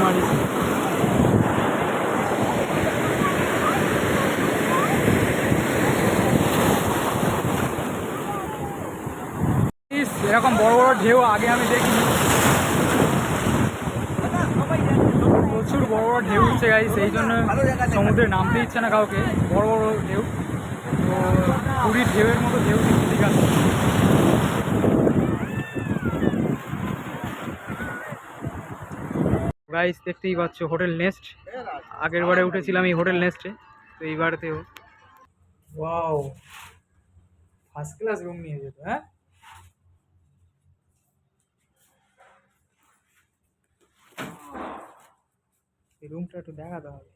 মারি। এরকম বড় বড় ঢেউ আগে আমি দেখিনি, প্রচুর বড় বড় ঢেউ উঠছে গাইস, সেই জন্য সমুদ্রে নামতে ইচ্ছে না কাউকে। বড় বড় ঢেউ, তো পুরীর ঢেউয়ের মতো ঢেউ ঠিক আছে। গাইস দেখতেই পাচ্ছ হোটেল নেস্ট, আগের বারে উঠেছিলাম এই হোটেল নেস্টে, তো এইবারেতেও ওয়াও ফার্স্ট ক্লাস রুম নিয়ে যেত। হ্যাঁ এই রুমটা একটু দেখাতে হবে।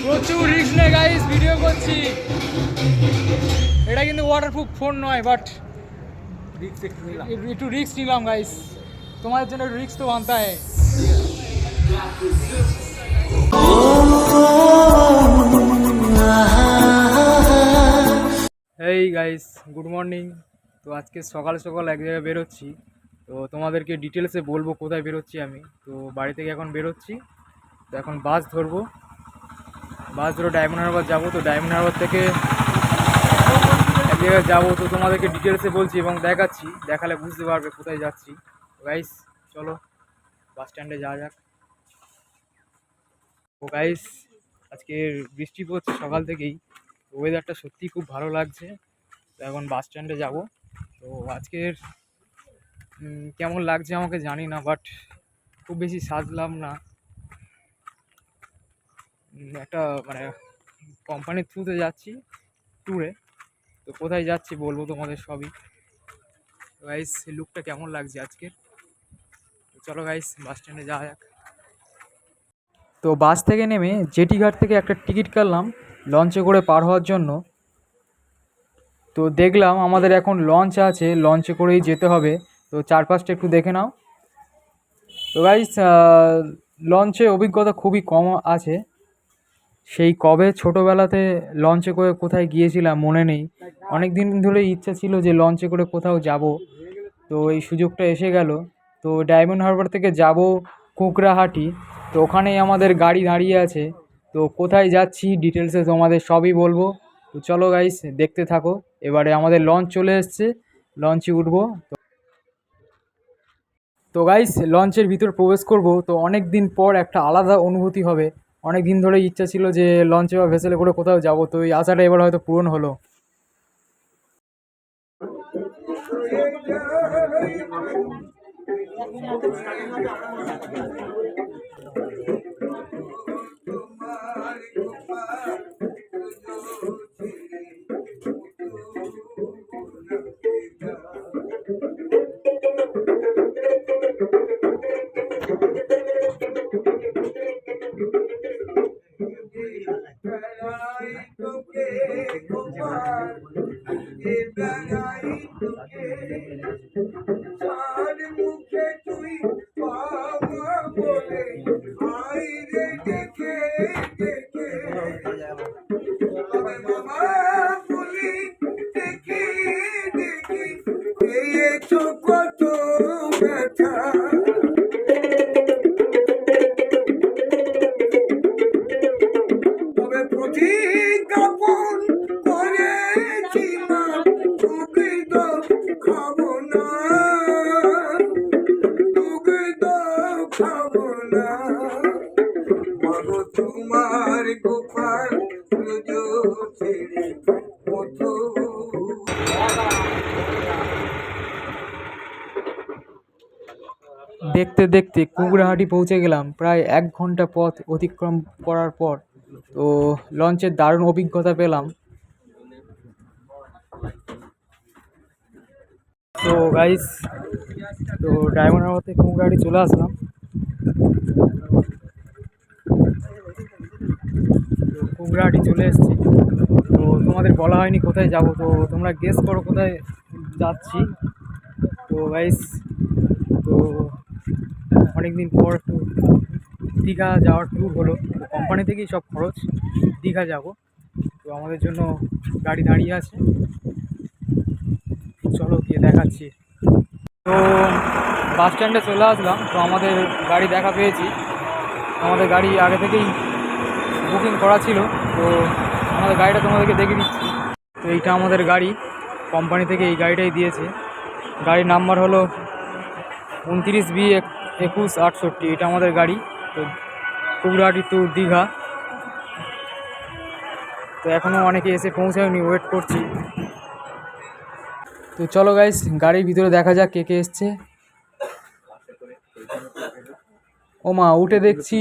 প্রচুর রিস্ক নেই গাইস, ভিডিও করছি। এটা কিন্তু ওয়াটারপ্রুফ ফোন নয়, বাট একটু রিস্ক নিলাম গাইস, তোমাদের জন্য একটু রিস্ক তো বানতা হয়। এই গাইস গুড মর্নিং। তো আজকে সকাল সকাল এক জায়গায় বেরোচ্ছি, তো তোমাদেরকে ডিটেলসে বলবো কোথায় বেরোচ্ছি আমি। তো বাড়ি থেকে এখন বেরোচ্ছি, তো এখন বাস ধরবো, বাস ধরে ডায়মন্ড হারবার যাবো। তো ডায়মন্ড হারবার থেকে এক জায়গায় যাবো, তো তোমাদেরকে ডিটেলসে বলছি এবং দেখাচ্ছি, দেখালে বুঝতে পারবে কোথায় যাচ্ছি। গাইস চলো বাস স্ট্যান্ডে যাওয়া যাক। তো গাইস আজকে বৃষ্টি পড়ছে সকাল থেকেই, ওয়েদারটা সত্যিই খুব ভালো লাগছে। তো এখন বাস স্ট্যান্ডে যাবো। তো আজকের কেমন লাগছে আমাকে জানি না, বাট খুব বেশি সাজলাম না। একটা মানে কোম্পানির থ্রুতে যাচ্ছি ট্যুরে, তো কোথায় যাচ্ছি বলবো তোমাদের সবই। গাইস লুকটা কেমন লাগছে আজকের, চলো গাইস বাস স্ট্যান্ডে যাওয়া যাক। তো বাস থেকে নেমে জেটি ঘাট থেকে একটা টিকিট কাটলাম লঞ্চে করে পার হওয়ার জন্য। তো দেখলাম আমাদের এখন লঞ্চ আছে, লঞ্চে করেই যেতে হবে। তো চারপাশটা একটু দেখে নাও। তো গাইস লঞ্চে অভিজ্ঞতা খুবই কম আছে, সেই কবে ছোটোবেলাতে লঞ্চে করে কোথায় গিয়েছিলাম মনে নেই। অনেক দিন ধরে ইচ্ছা ছিল যে লঞ্চে করে কোথাও যাব, তো এই সুযোগটা এসে গেল। তো ডায়মন্ড হারবার থেকে যাব কুকড়াহাটি, তো ওখানেই আমাদের গাড়ি দাঁড়িয়ে আছে। তো কোথায় যাচ্ছি ডিটেলসে তোমাদের সবই বলবো। তো চলো গাইস দেখতে থাকো। এবারে আমাদের লঞ্চ চলে এসছে, লঞ্চে উঠবো। তো গাইস লঞ্চের ভিতর প্রবেশ করব, তো অনেক দিন পর একটা আলাদা অনুভূতি হবে। অনেক দিন ধরে ইচ্ছা ছিল যে লঞ্চে বা ভেসেলে করে কোথাও যাব, তো এই আশাটা এবার হয়তো পূরণ হলো। দেখতে দেখতে কুকড়াহাটি পৌঁছে গেলাম। প্রায় 1 ঘন্টা পথ অতিক্রম করার পর তো লঞ্চের দারুণ অভিজ্ঞতা পেলাম। তো গাইস, তো ডায়মন্ড হারবার থেকে কুমড়াহাটি চলে আসলাম। তো কুমড়াহাটি চলে এসেছি। তো তোমাদের বলা হয়নি কোথায় যাব, তো তোমরা গেস করো কোথায় যাচ্ছি। তো গাইস, তো অনেকদিন পর একটু দীঘা যাওয়ার ট্যুর হলো। তো কোম্পানি থেকেই সব খরচ, দীঘা যাব। তো আমাদের জন্য গাড়ি দাঁড়িয়ে আছে, চলো গিয়ে দেখাচ্ছি। তো বাস স্ট্যান্ডে চলে আসলাম। তো আমাদের গাড়ি দেখা পেয়েছি, আমাদের গাড়ি আগে থেকেই বুকিং করা ছিল। তো আমাদের গাড়িটা তোমাদেরকে দেখে দিচ্ছি। তো এইটা আমাদের গাড়ি, কোম্পানি থেকে এই গাড়িটাই দিয়েছে। গাড়ির নাম্বার হলো 29B2168। এটা আমাদের গাড়ি। তো কুমড়াহাটি টু দীঘা। তো এখনও অনেকে এসে পৌঁছায়নি, ওয়েট করছি। তো চলো গাইস, গাড়ির ভিতরে দেখা যাক কে কে এসছে। ও মা, উঠে দেখছি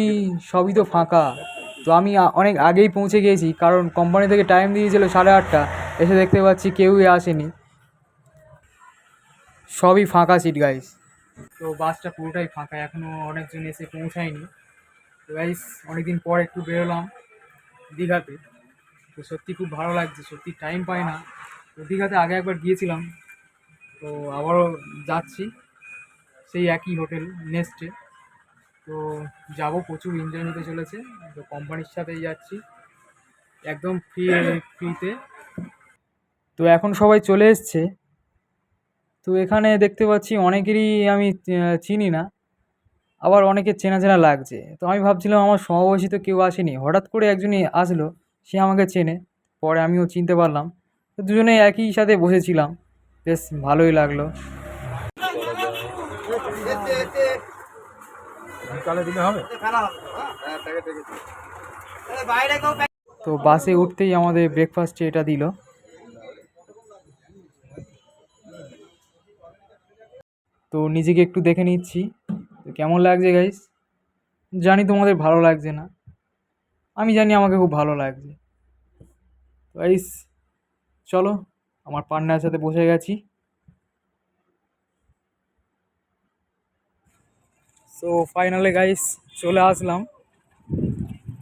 সবই তো ফাঁকা। তো আমি অনেক আগেই পৌঁছে গিয়েছি, কারণ কোম্পানি থেকে টাইম দিয়েছিল 8:30। এসে দেখতে পাচ্ছি কেউই আসেনি, সবই ফাঁকা সিট গাইস। তো বাসটা পুরোটাই ফাঁকা, এখনও অনেকজন এসে পৌঁছায়নি। তো গাইস, অনেকদিন পর একটু বেরোলাম দীঘাতে। তো সত্যি খুব ভালো লাগছে, সত্যি টাইম পাই না। তো দীঘাতে আগে একবার গিয়েছিলাম, তো আবারও যাচ্ছি সেই একই হোটেল নেস্টে। তো যাব, প্রচুর এনজয় হতে চলেছে। তো কোম্পানির সাথেই যাচ্ছি, একদম ফ্রিতে। তো এখন সবাই চলে এসছে। তো এখানে দেখতে পাচ্ছি অনেকেরই আমি চিনি না, আবার অনেকের চেনা চেনা লাগছে। তো আমি ভাবছিলাম আমার সমবয়সী তো কেউ আসেনি, হঠাৎ করে একজনই আসলো, সে আমাকে চেনে। পরে আমিও চিনতে পারলাম। তো দুজনেই একই সাথে বসেছিলাম, বেশ ভালোই লাগলো। তো বাসে উঠতেই আমাদের ব্রেকফাস্টে এটা দিল। তো নিজেকে একটু দেখে নিচ্ছি, তো কেমন লাগছে গাইস। জানি তোমাদের ভালো লাগছে না, আমি জানি আমাকে খুব ভালো লাগছে। গাইস চলো, আমার পার্টনারের সাথে বসে গেছি। সো ফাইনালি গাইস চলে আসলাম।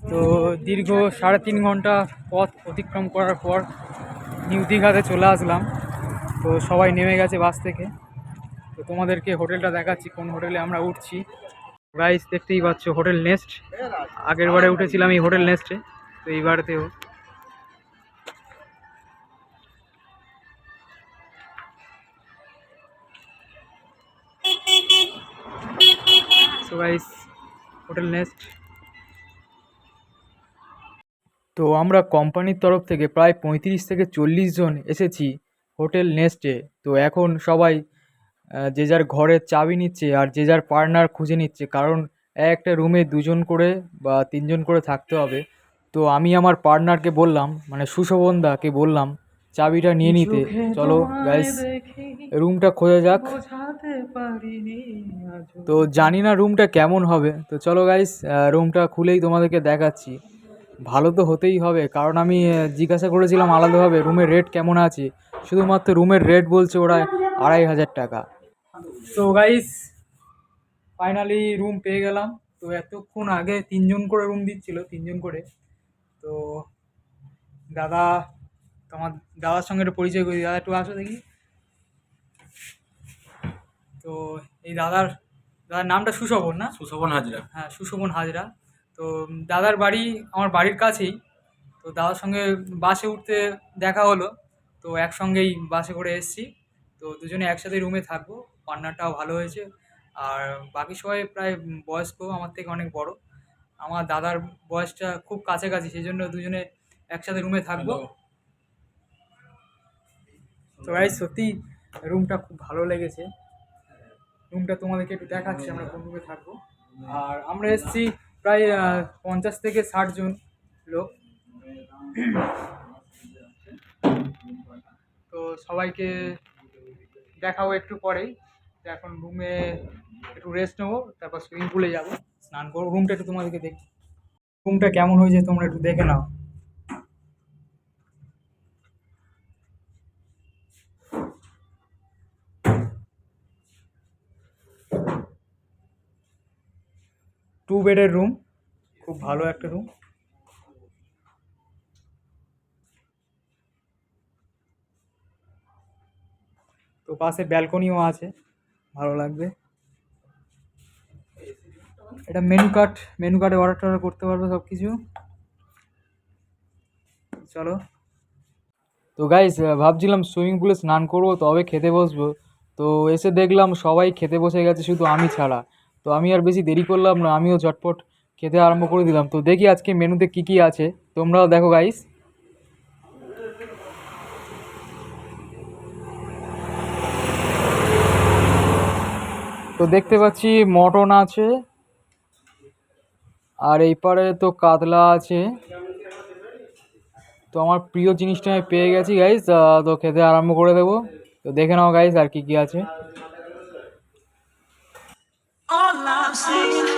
তো দীর্ঘ 3.5 ঘন্টা পথ অতিক্রম করার পর নিউ দীঘাতে চলে আসলাম। তো সবাই নেমে গেছে বাস থেকে। তো তোমাদেরকে হোটেলটা দেখাচ্ছি, কোন হোটেলে আমরা উঠছি। গাইস দেখতেই পাচ্ছ, হোটেল নেস্ট। আগের বারে উঠেছিলাম এই হোটেল নেস্টে, তো এইবারেতেও। So guys, hotel Nest. তো আমরা কোম্পানির তরফ থেকে প্রায় 35 থেকে 40 জন এসেছি হোটেল নেস্টে। তো এখন সবাই যে যার ঘরের চাবি নিচ্ছে, আর যে যার পার্টনার খুঁজে নিচ্ছে, কারণ একটা রুমে 2জন করে বা 3জন করে থাকতে হবে। তো আমি আমার পার্টনারকে বললাম, মানে সুশোভনদাকে বললাম চাবিটা নিয়ে নিতে। চলো গাইস, রুমটা খোঁজা যাক। তো জানি না রুমটা কেমন হবে। তো চলো গাইস, রুমটা খুলেই তোমাদেরকে দেখাচ্ছি। ভালো তো হতেই হবে, কারণ আমি জিজ্ঞাসা করেছিলাম আলাদাভাবে রুমের রেট কেমন আছে। শুধুমাত্র রুমের রেট বলছে ওরা 2,500 টাকা। তো গাইস ফাইনালি রুম পেয়ে গেলাম। তো এতক্ষণ আগে 3জন করে রুম দিচ্ছিল, 3জন করে। তো দাদা, তোমার দাদার সঙ্গে একটু পরিচয় করি। দাদা একটু আসো দেখি। তো এই দাদার দাদার নামটা সুশোভন, না? সুশোভন হাজরা। হ্যাঁ, সুশোভন হাজরা। তো দাদার বাড়ি আমার বাড়ির কাছেই। তো দাদার সঙ্গে বাসে উঠতে দেখা হলো, তো একসঙ্গেই বাসে করে এসেছি। তো দুজনে একসাথে রুমে থাকবো, পার্টনারটাও ভালো হয়েছে। আর বাকি সবাই প্রায় বয়স্ক, আমার থেকে অনেক বড়। আমার দাদার বয়সটা খুব কাছাকাছি, সেই জন্য দুজনে একসাথে রুমে থাকবো। তো গাইস সত্যি রুমটা খুব ভালো লেগেছে। রুমটা তোমাদেরকে একটু দেখাচ্ছি আমরা কোন রুমে থাকবো। আর আমরা এসেছি প্রায় 50 থেকে 60 জন লোক। তো সবাইকে দেখাবো একটু পরেই। তো এখন রুমে একটু রেস্ট নেবো, তারপর সুইমিং পুলে যাবো, স্নান করবো। রুমটা একটু তোমাদেরকে দেখি। রুমটা কেমন হয়েছে তোমরা একটু দেখে নাও। 2 বেডের রুম, খুব ভালো একটা রুম। তো পাশে ব্যালকনিও আছে, ভালো লাগবে। এটা মেনু কার্ডে অর্ডার টর্ডার করতে পারবে সব কিছু। চলো। তো গাইস ভাবছিলাম সুইমিং পুলে স্নান করবো তবে খেতে বসবো, তো এসে দেখলাম সবাই খেতে বসে গেছে শুধু আমি ছাড়া। তো আমি আর বেশি দেরি করলাম না, আমিও ঝটপট খেতে আরম্ভ করে দিলাম। তো দেখি আজকে মেনুতে কি কি আছে, তোমরাও দেখো গাইস। তো দেখতে পাচ্ছি মটন আছে, আর এই পারে তো কাতলা আছে। তো আমার প্রিয় জিনিসটা আমি পেয়ে গেছি গাইস, তো খেতে আরম্ভ করে দেবো। তো দেখে নাও গাইস আর কি কি আছে। All I'm saying.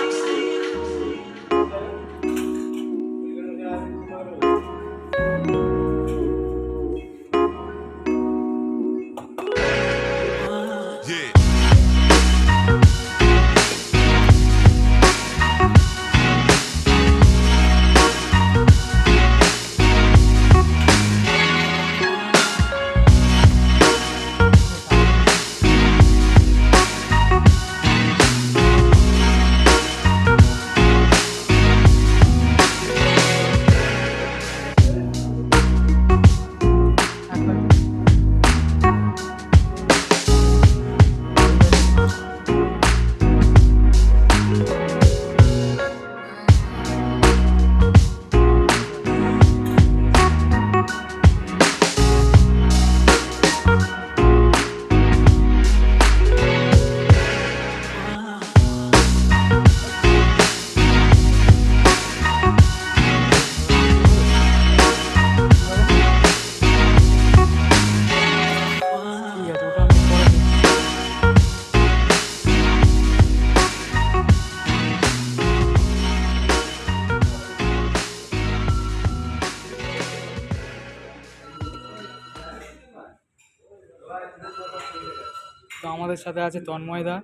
তো আমাদের সাথে আছে তন্ময়দা,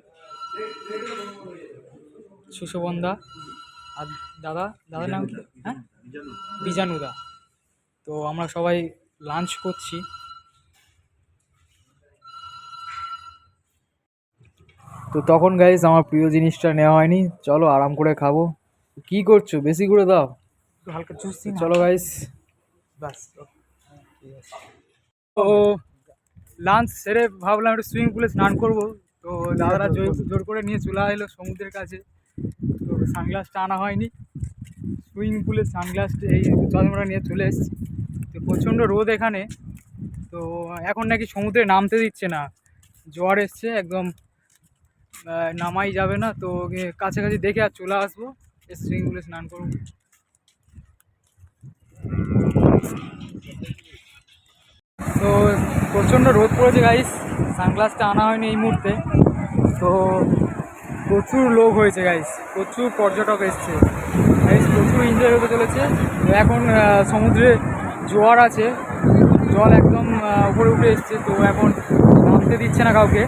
সুশোভনদা, আর দাদার নাম কি? হ্যাঁ, বিজানুদা। তো আমরা সবাই লাঞ্চ করছি। তো তখন গাইস আমার প্রিয় জিনিসটা নেওয়া হয়নি, চলো আরাম করে খাবো। কি করছো, বেশি করে দাও, হালকা চুষছি। চলো গাইস, বাস। তো লাঞ্চ সেরে ভাবলাম একটু সুইমিং পুলে স্নান করবো। তো দাদারা জোর করে নিয়ে চলে এলো সমুদ্রের কাছে। তো সানগ্লাসটা আনা হয়নি, সুইমিং পুলে সানগ্লাস এই চশমাটা নিয়ে চলে এসেছি। তো প্রচণ্ড রোদ এখানে, তো এখন নাকি সমুদ্রে নামতে দিচ্ছে না, জোয়ার এসছে একদম, নামাই যাবে না। তো কাছাকাছি দেখে আর চলে আসবো, সুইমিং পুলে স্নান করবো। তো প্রচণ্ড রোদ পড়েছে গাইস, সানগ্লাসটা আনা হয়নি এই মুহূর্তে। তো প্রচুর লোক হয়েছে গাইস, প্রচুর পর্যটক এসছে গাইস, প্রচুর এনজয় হতে চলেছে। তো এখন সমুদ্রে জোয়ার আছে, জল একদম উপরে উঠে এসছে। তো এখন নামতে দিচ্ছে না কাউকে,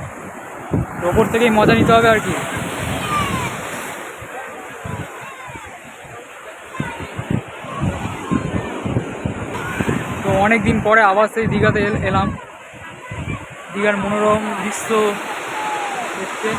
তো ওপর থেকেই মজা নিতে হবে আর কি। তো অনেক দিন পরে আবার সেই দীঘাতে এলাম, দীঘার মনোরম দৃশ্য দেখতে।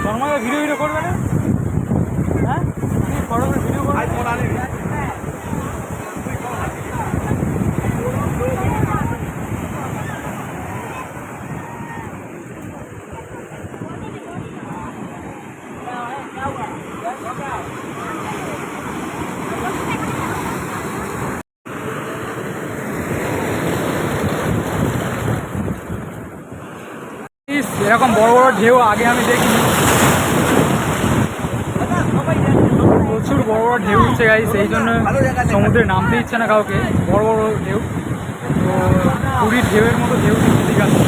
তন্ময় ভিডিও করবে না? হ্যাঁ, ভিডিও করবে। গাইস এরকম বড় বড় ঢেউ আগে আমি দেখিনি, প্রচুর বড় বড় ঢেউ উঠছে গাইস, এই জন্য সমুদ্রে নামতে ইচ্ছে না কাউকে, বড় বড় ঢেউ। তো পুরীর ঢেউয়ের মতো ঢেউ দিচ্ছে দীঘাতে।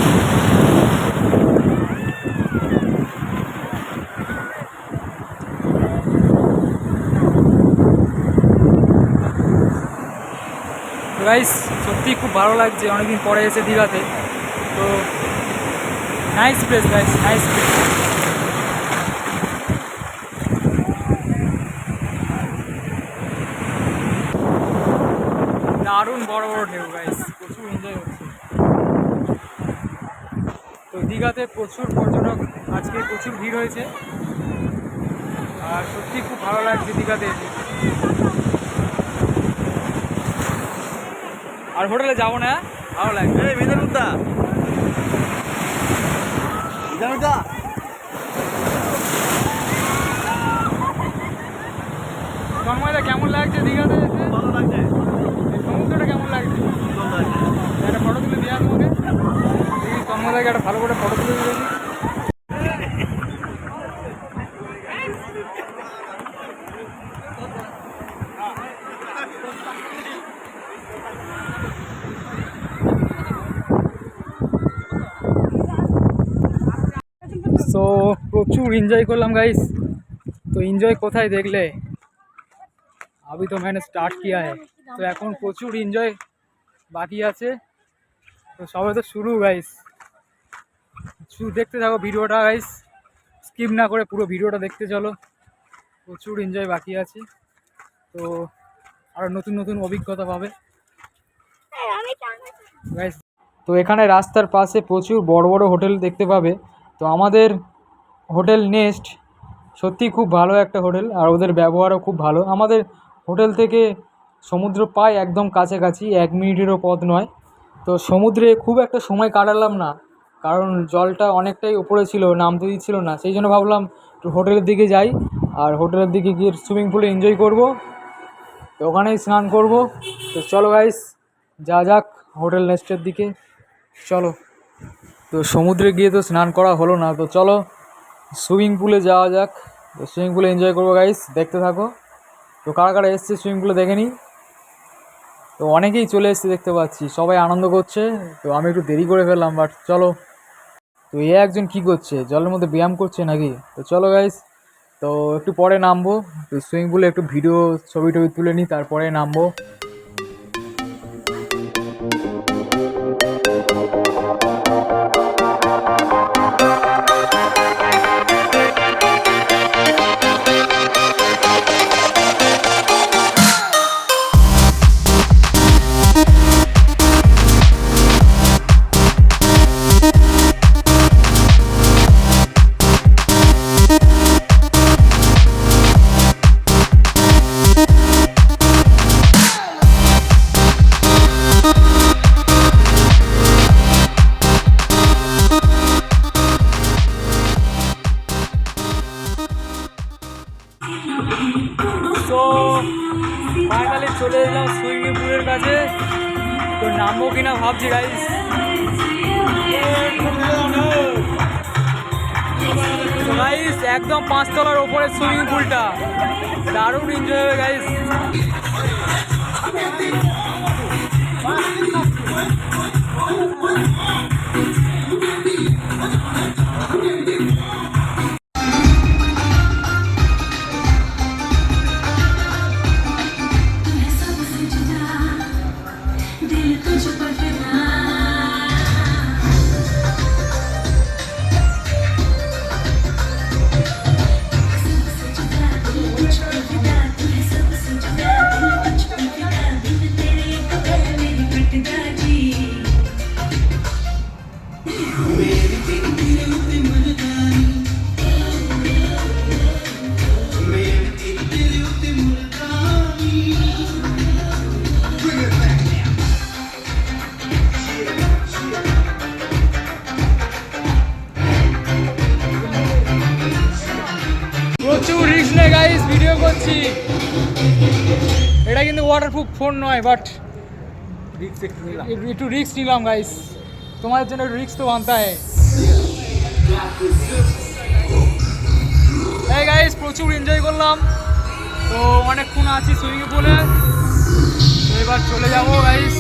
গাইস সত্যি খুব ভালো লাগছে অনেকদিন পরে এসে দীঘাতে। তো nice place guys, nice place. দারুণ বড় বড় ঢেউ গাইস, প্রচুর এনজয় হচ্ছে। তো দীঘাতে প্রচুর পর্যটক, আজকে প্রচুর ভিড় হয়েছে আর সত্যি খুব ভালো লাগছে দীঘাতে এসে। আর হোটেলে যাবো না, ভালো লাগছে। তন্ময়দা কেমন লাগছে দীঘাতে এসে? ভালো লাগছে, এই সমুদ্রটা কেমন লাগছে? সুন্দর লাগছে। একটা ফটো তুলে দেওয়া তোমাকে, তন্ময়দাকে একটা ভালো করে ফটো তুলে দিয়েছি। তো প্রচুর এনজয় করলাম গাইস। তো এনজয় কোথায় দেখলে, अभी तो मैंने स्टार्ट किया है, तो এখন প্রচুর এনজয় বাকি আছে। তো সবে তো শুরু গাইস, শুধু দেখতে থাকো ভিডিওটা গাইস, স্কিপ না করে পুরো ভিডিওটা দেখতে চলো, প্রচুর এনজয় বাকি আছে। তো আরও নতুন নতুন অভিজ্ঞতা পাবে গাইস। তো এখানে রাস্তার পাশে প্রচুর বড় বড় হোটেল দেখতে পাবে। তো আমাদের হোটেল নেস্ট সত্যি খুব ভালো একটা হোটেল, আর ওদের ব্যবহারও খুব ভালো। আমাদের হোটেল থেকে সমুদ্র প্রায় একদম কাছাকাছি, 1 মিনিটেরও পথ নয়। তো সমুদ্রে খুব একটা সময় কাটালাম না, কারণ জলটা অনেকটাই উপরে ছিল, নামতে দিচ্ছিল না। সেই জন্য ভাবলাম একটু হোটেলের দিকে যাই, আর হোটেলের দিকে গিয়ে সুইমিং পুলে এনজয় করব, তো ওখানেই স্নান করব। তো চলো গাইস যা যাক হোটেল নেস্টের দিকে, চলো। তো সমুদ্রে গিয়ে তো স্নান করা হলো না, তো চলো সুইমিং পুলে যাওয়া যাক। তো সুইমিং পুলে এনজয় করবো গাইস, দেখতে থাকো। তো কারা কারা এসছে সুইমিং পুলে দেখে নিই। তো অনেকেই চলে এসছে দেখতে পাচ্ছি, সবাই আনন্দ করছে। তো আমি একটু দেরি করে ফেললাম, বাট চলো। তো এ একজন কী করছে, জলের মধ্যে ব্যায়াম করছে নাকি? তো চলো গাইস, তো একটু পরে নামবো। তো সুইমিং পুলে একটু ভিডিও ছবি টবি তুলে নিই, তারপরে নামবো। তো ফাইনালি চলে এলাম সুইমিং পুলের কাছে। তো নামবো কিনা ভাবছি গাইস। গাইস একদম 5 তলার ওপরে সুইমিং পুলটা, দারুণ এনজয় হবে গাইস। প্রচুর রিস্ক নেই গাইস, ভিডিও করছি। এটা কিন্তু ওয়াটারপ্রুফ ফোন নয়, বাট একটু রিস্ক নিলাম গাইস, তোমাদের জন্য একটু রিস্ক তো আনতে হয়। এই গাইস প্রচুর এনজয় করলাম, তো অনেকক্ষণ আছি সুইমিং পুলে, তো এবার চলে যাবো গাইস।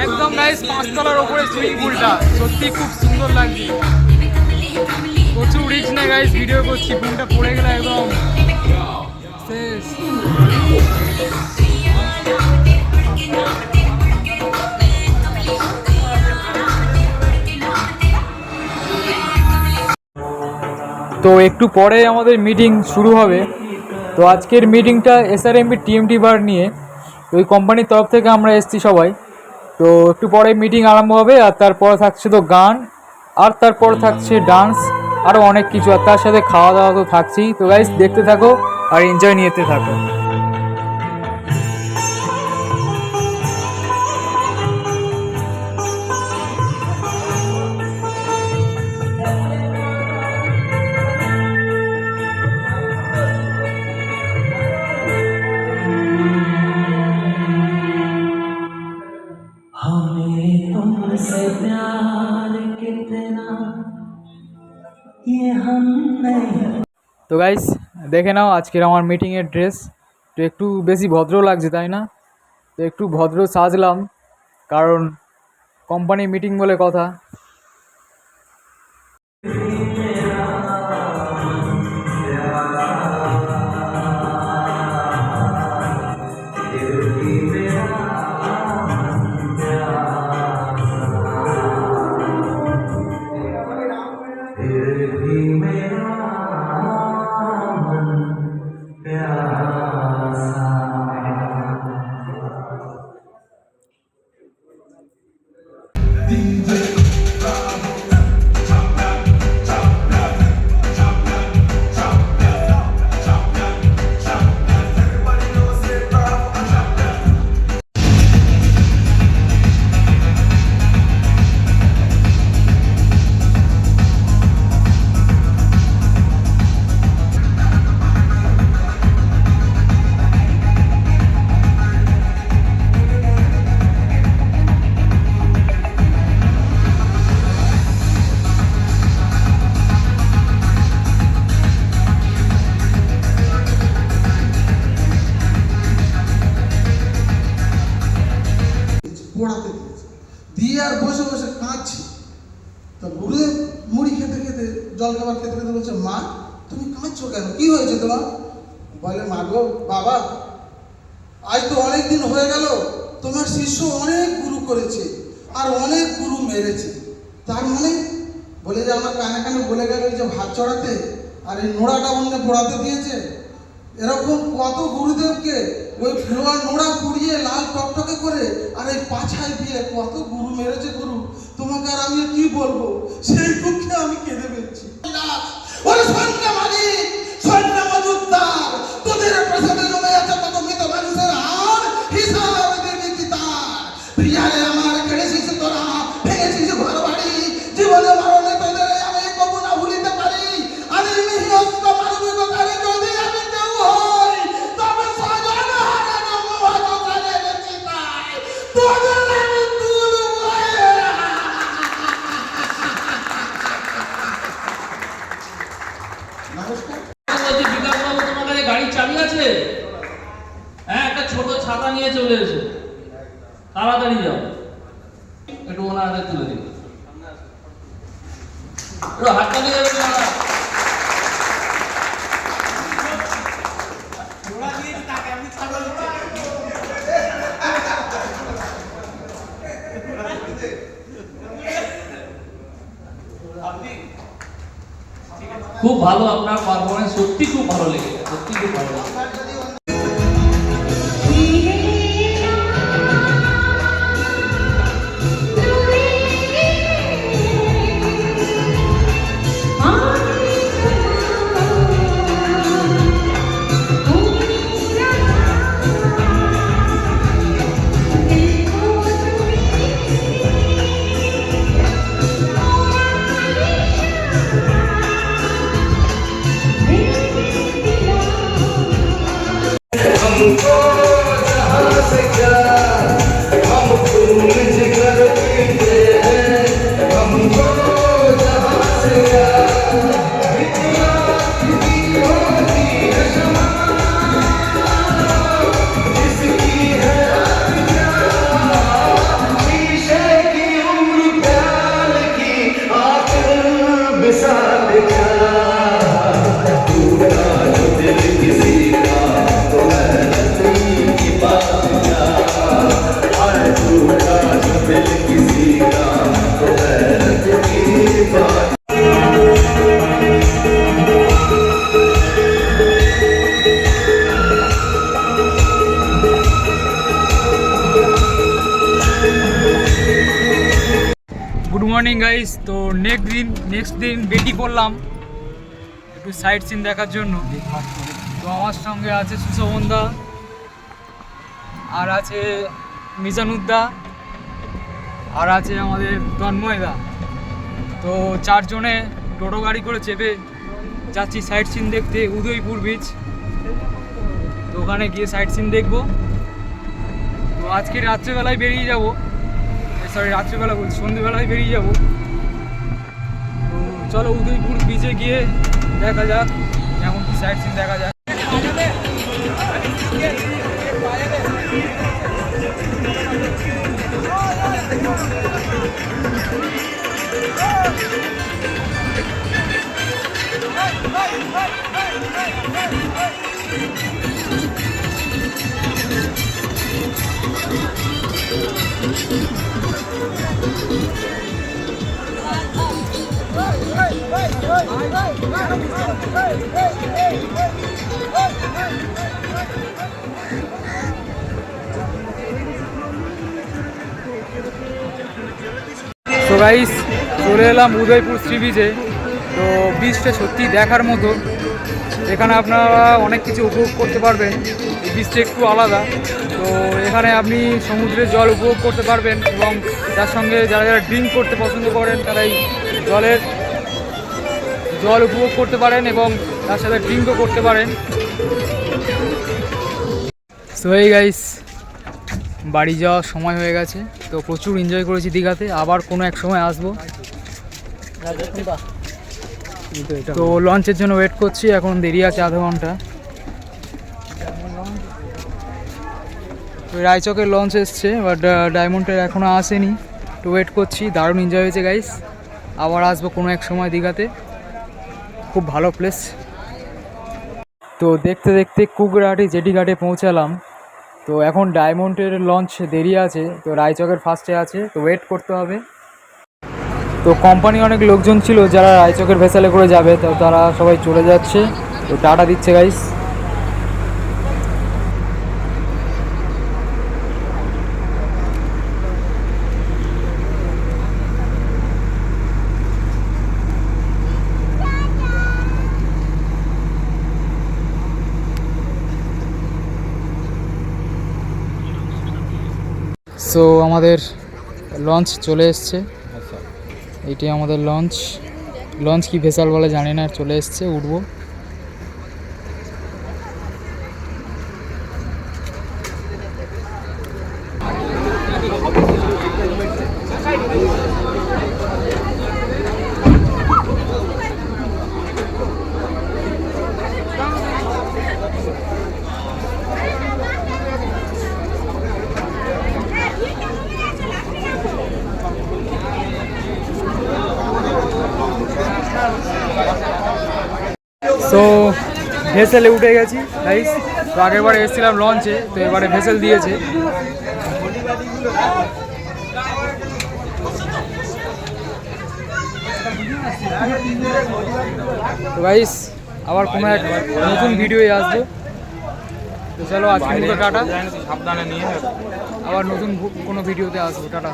একদম গাইস 5 তলার ওপরে সুইমিং পুলটা, সত্যি খুব সুন্দর লাগছে। প্রচুর রিস্ক নেই গাইস, ভিডিও করছি, পুলটা পড়ে গেলে একদম শেষ। তো একটু পরে আমাদের মিটিং শুরু হবে। তো আজকের মিটিংটা SRMB TMT বার নিয়ে, ওই কোম্পানির তরফ থেকে আমরা এসেছি সবাই। তো একটু পরে মিটিং আরম্ভ হবে, আর তারপর থাকছে তো গান, আর তারপর থাকছে ডান্স, আরও অনেক কিছু, আর তার সাথে খাওয়া দাওয়া তো থাকছেই। তো গাইস দেখতে থাকো আর এনজয় নিতে থাকো। हमें तुमसे प्यार कितना ये हम नहीं। তো গাইস দেখে নাও আজকের আমার মিটিংয়ের ড্রেস, তো একটু বেশি ভদ্র লাগছে তাই না? তো একটু ভদ্র সাজলাম, কারণ কোম্পানি মিটিং বলে কথা। পোড়াতে দিয়েছে দিয়ে আর বসে বসে কাঁদছি। তো গুরুদেব মুড়ি খেতে খেতে, জল খাবার খেতে খেতে বলছে, মা তুমি কাঁদছো কেন, কি হয়েছে তোমার? বলে, মা গো বাবা, আজ তো অনেক দিন হয়ে গেল, তোমার শিষ্য অনেক গুরু করেছে আর অনেক গুরু মেরেছে, তার মানে বলে যে আমার কানে কানে বলে গেল যে ভাত চড়াতে, আর এই নোড়াটা অন্য পোড়াতে দিয়েছে। এরকম কত গুরুদেবকে ওই ফ্লোয়ার নোড়া পুড়িয়ে লাল টকটকে করে আর এই পাছায় দিয়ে কত গুরু মেরেছে গুরু, তোমাকে আর আমি কি বলবো, সেই দুঃখে আমি কেঁদে ফেলছি। ওরে সৈন্য মালিক, সৈন্য মজুদ্দার, তোদের প্রসাদে জমে আছে কত মৃত মানুষের হার, হিসাব দিবি কি তার? প্রিয়ারে আমার কেড়েছিস তোরা, ভেঙেছিস ঘর বাড়ি, জীবনে মরণে তোদের আমি কবু না ভুলিতে পারি। আমি মিহিয়স্ত মানবিক কারে যদি আমি কেউ হই, তবে স্বজন হারানো মোহন কারে বেঁচে তাই তোদের আমি তুলব। নমস্কার। বিকাশবাবু, তোমার কাছে গাড়ির চাবি আছে? হ্যাঁ, একটা ছোট ছাতা নিয়ে চলে এসো, তাড়াতাড়ি যাও, একটু ওনার হাতে তুলে দিন, একটু হাতটা দিয়ে যাবে না। খুব ভালো, আপনার পারফরমেন্স সত্যি খুব ভালো লেগেছে, সত্যি খুব ভালো লেগেছে। Good morning guys. তো নেক্সট দিন বেটি করলাম একটু সাইট সিন দেখার জন্য। তো আমার সঙ্গে আছে সুশোভনদা, আর আছে মিজানুদ্দা, আর আছে আমাদের তন্ময়দা। তো চারজনে টোটো গাড়ি করে চেপে যাচ্ছি সাইট সিন দেখতে উদয়পুর বিচ। তো ওখানে গিয়ে সাইট সিন দেখবো। তো আজকে রাত্রেবেলায় বেরিয়ে যাবো, রাত্রিবেলা বলছি সন্ধ্যেবেলায় বেরিয়ে যাব। তো চলো উদয়পুর বিচে গিয়ে দেখা যাক কেমন কি সাইট সিন দেখা যাক। তো গাইস চলে এলাম উদয়পুর সি বিচে। তো বিচটা সত্যি দেখার মতো, এখানে আপনারা অনেক কিছু উপভোগ করতে পারবেন। এই বিচটা একটু আলাদা। তো এখানে আপনি সমুদ্রের জল উপভোগ করতে পারবেন, এবং তার সঙ্গে যারা যারা ড্রিঙ্ক করতে পছন্দ করেন তারা এই জল উপভোগ করতে পারেন এবং তার সাথে ড্রিঙ্কও করতে পারেন। সো এই গাইস বাড়ি যাওয়ার সময় হয়ে গেছে। তো প্রচুর এনজয় করেছি দীঘাতে, আবার কোনো এক সময় আসবো। তো লঞ্চের জন্য ওয়েট করছি, এখন দেরি আছে আধা ঘন্টা। তো রায়চকের লঞ্চ এসছে, বাট ডায়মন্ডের এখনও আসেনি। তো ওয়েট করছি। দারুণ এনজয় হয়েছে গাইস, আবার আসবো কোনো এক সময় দীঘাতে। খুব ভালো প্লেস। তো দেখতে দেখতে কুকরাহাটি জেটি ঘাটে পৌঁছালাম। তো এখন ডায়মন্ডের লঞ্চ দেরি আছে, তো রায়চকের ফার্স্টে আছে, তো ওয়েট করতে হবে। তো কোম্পানি অনেক লোকজন ছিল যারা রায়চকের ভেসেলে করে যাবে, তো তারা সবাই চলে যাচ্ছে। তো টাটা দিচ্ছে গাইস। সো আমাদের লঞ্চ চলে এসছে। এইটাই আমাদের লঞ্চ কি ভেসাল বলে জানি না, চলে এসছে, উঠবো। তো ভেসেলে উঠে গেছি গাইস। তো আগেরবারে এসেছিলাম লঞ্চে, তো এবারে ভেসেল দিয়েছে। তো গাইস আবার কোনো এক নতুন ভিডিওয়ে আসবো। তো চলো আজকের মতো টাটা, সাবধানে নিয়ে আবার নতুন কোনো ভিডিওতে আসবো। টাটা।